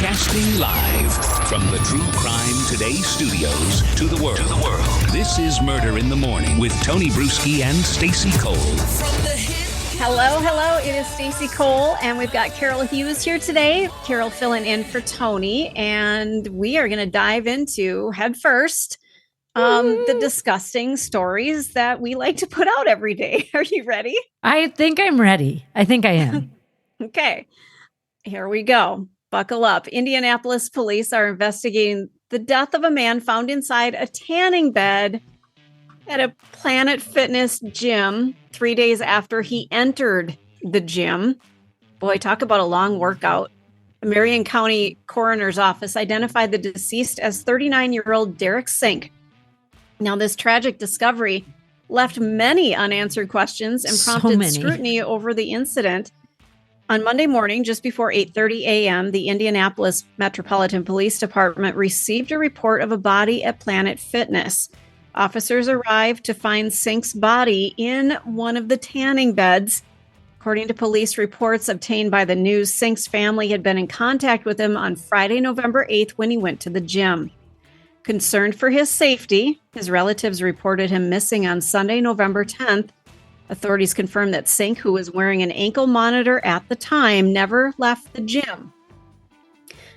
Broadcasting live from the True Crime Today studios to the world. This is Murder in the Morning with Tony Bruschi and Stacey Cole. Hello. It is Stacey Cole, and we've got Carol Hughes here today. Carol filling in for Tony, and we are going to dive into head first the disgusting stories that we like to put out every day. Are you ready? I think I'm ready. I think I am. Okay, here we go. Buckle up. Indianapolis police are investigating the death of a man found inside a tanning bed at a Planet Fitness gym 3 days after he entered the gym. Boy, talk about a long workout. The Marion County Coroner's Office identified the deceased as 39-year-old Derek Sink. Now, this tragic discovery left many unanswered questions and prompted scrutiny over the incident. On Monday morning, just before 8:30 a.m., the Indianapolis Metropolitan Police Department received a report of a body at Planet Fitness. Officers arrived to find Sink's body in one of the tanning beds. According to police reports obtained by the news, Sink's family had been in contact with him on Friday, November 8th, when he went to the gym. Concerned for his safety, his relatives reported him missing on Sunday, November 10th. Authorities confirmed that Sink, who was wearing an ankle monitor at the time, never left the gym.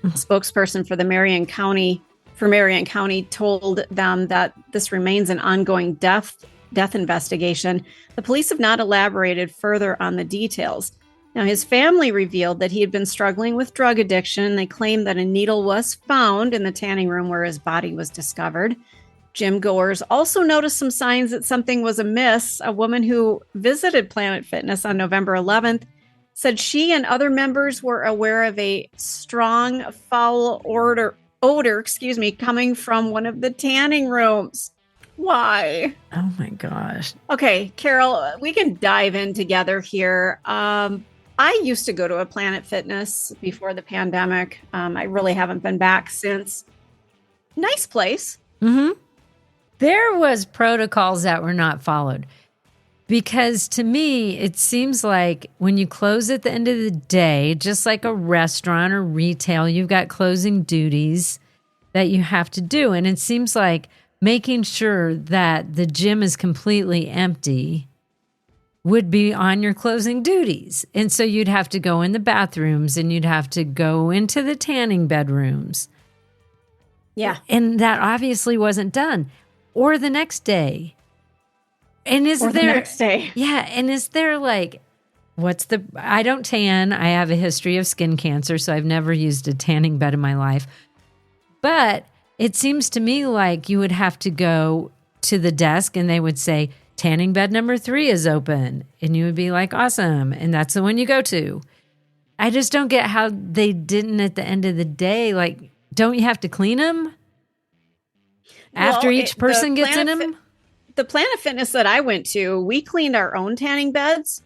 A spokesperson for Marion County told them that this remains an ongoing death investigation. The police have not elaborated further on the details. Now, his family revealed that he had been struggling with drug addiction. They claimed that a needle was found in the tanning room where his body was discovered. Gym goers also noticed some signs that something was amiss. A woman who visited Planet Fitness on November 11th said she and other members were aware of a strong, foul odor, coming from one of the tanning rooms. Why? Oh my gosh. Okay, Carol, we can dive in together here. I used to go to a Planet Fitness before the pandemic. I really haven't been back since. Nice place. Mm-hmm. There was protocols that were not followed. Because to me, it seems like when you close at the end of the day, just like a restaurant or retail, you've got closing duties that you have to do. And it seems like making sure that the gym is completely empty would be on your closing duties. And so you'd have to go in the bathrooms and you'd have to go into the tanning bedrooms. Yeah. And that obviously wasn't done. Or the next day. And the next day. Yeah. And is there like, I don't tan. I have a history of skin cancer, so I've never used a tanning bed in my life. But it seems to me like you would have to go to the desk and they would say, tanning bed number 3 is open. And you would be like, awesome. And that's the one you go to. I just don't get how they didn't at the end of the day. Like, don't you have to clean them? After each person gets in them? The Planet Fitness that I went to, we cleaned our own tanning beds.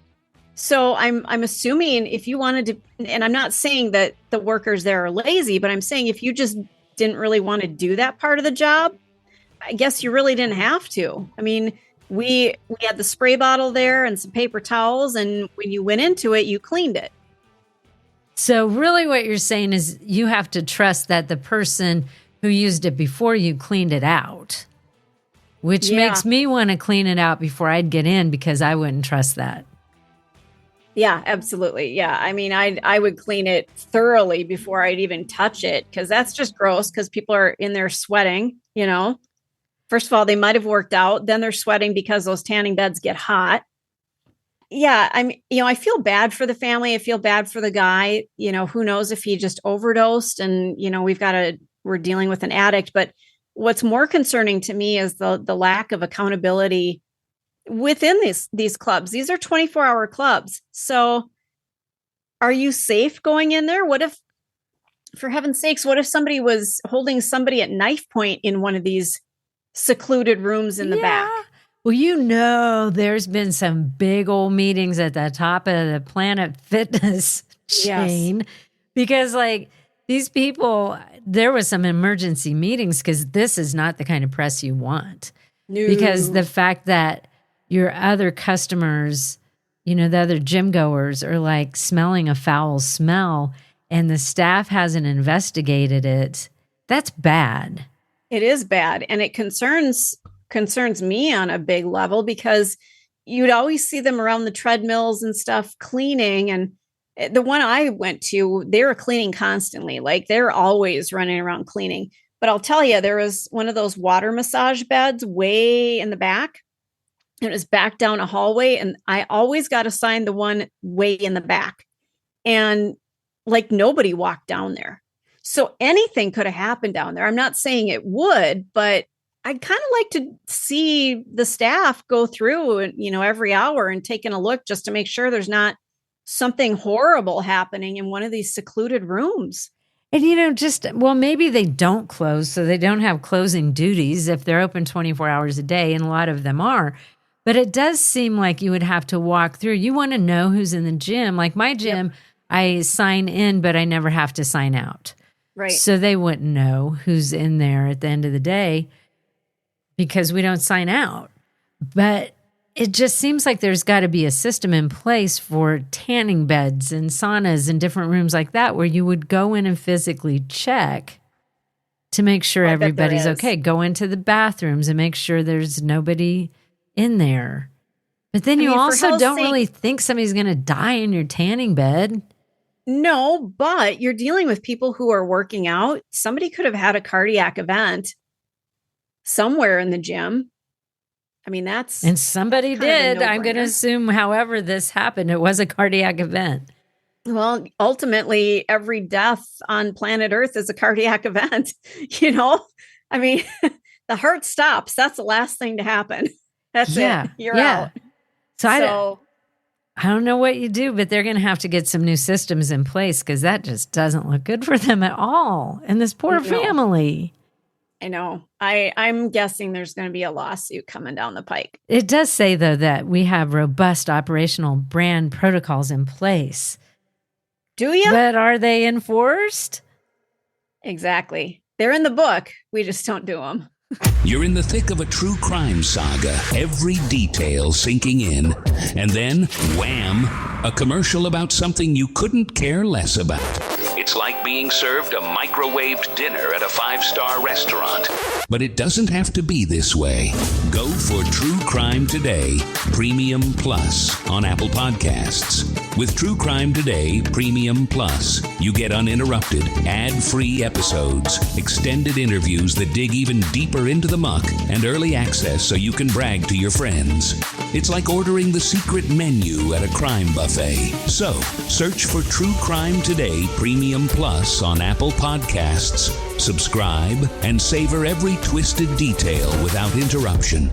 So I'm assuming if you wanted to, and I'm not saying that the workers there are lazy, but I'm saying if you just didn't really want to do that part of the job, I guess you really didn't have to. I mean, we had the spray bottle there and some paper towels, and when you went into it, you cleaned it. So really what you're saying is you have to trust that the person who used it before you cleaned it out, which makes me want to clean it out before I'd get in because I wouldn't trust that. Yeah, absolutely. Yeah. I mean, I would clean it thoroughly before I'd even touch it because that's just gross because people are in there sweating, you know. First of all, they might have worked out. Then they're sweating because those tanning beds get hot. Yeah, I feel bad for the family. I feel bad for the guy. You know, who knows if he just overdosed and, we're dealing with an addict. But what's more concerning to me is the lack of accountability within these clubs. These are 24-hour clubs. So are you safe going in there? What if, for heaven's sakes, what if somebody was holding somebody at knife point in one of these secluded rooms in the back? Well, there's been some big old meetings at the top of the Planet Fitness chain because these people, there was some emergency meetings because this is not the kind of press you want. No. Because the fact that your other customers, the other gym goers are smelling a foul smell and the staff hasn't investigated it, that's bad. It is bad. And it concerns me on a big level, because you'd always see them around the treadmills and stuff cleaning. And the one I went to, they were cleaning constantly. Like, they're always running around cleaning. But I'll tell you, there was one of those water massage beds way in the back. It was back down a hallway, and I always got assigned the one way in the back. And like, nobody walked down there. So anything could have happened down there. I'm not saying it would, but I'd kind of like to see the staff go through and, every hour and taking a look just to make sure there's not something horrible happening in one of these secluded rooms. And, maybe they don't close, so they don't have closing duties if they're open 24 hours a day, and a lot of them are. But it does seem like you would have to walk through. You want to know who's in the gym. Like my gym, yep. I sign in, but I never have to sign out. Right. So they wouldn't know who's in there at the end of the day because we don't sign out. But it just seems like there's got to be a system in place for tanning beds and saunas and different rooms like that, where you would go in and physically check to make sure everybody's okay. Go into the bathrooms and make sure there's nobody in there. But then you also don't really think somebody's going to die in your tanning bed. No, but you're dealing with people who are working out. Somebody could have had a cardiac event somewhere in the gym. And somebody did. I'm going to assume, however this happened, it was a cardiac event. Well, ultimately, every death on planet Earth is a cardiac event. The heart stops. That's the last thing to happen. That's it. You're out. So I don't know what you do, but they're going to have to get some new systems in place, because that just doesn't look good for them at all. And this poor family. I know. I'm guessing there's going to be a lawsuit coming down the pike. It does say, though, that we have robust operational brand protocols in place. Do you? But are they enforced? Exactly. They're in the book. We just don't do them. You're in the thick of a true crime saga, every detail sinking in. And then, wham, a commercial about something you couldn't care less about. It's like being served a microwaved dinner at a 5-star restaurant. But it doesn't have to be this way. Go for True Crime Today Premium Plus on Apple Podcasts. With True Crime Today Premium Plus, you get uninterrupted, ad-free episodes, extended interviews that dig even deeper into the muck, and early access so you can brag to your friends. It's like ordering the secret menu at a crime buffet. So, search for True Crime Today Premium Plus on Apple Podcasts, subscribe, and savor every twisted detail without interruption.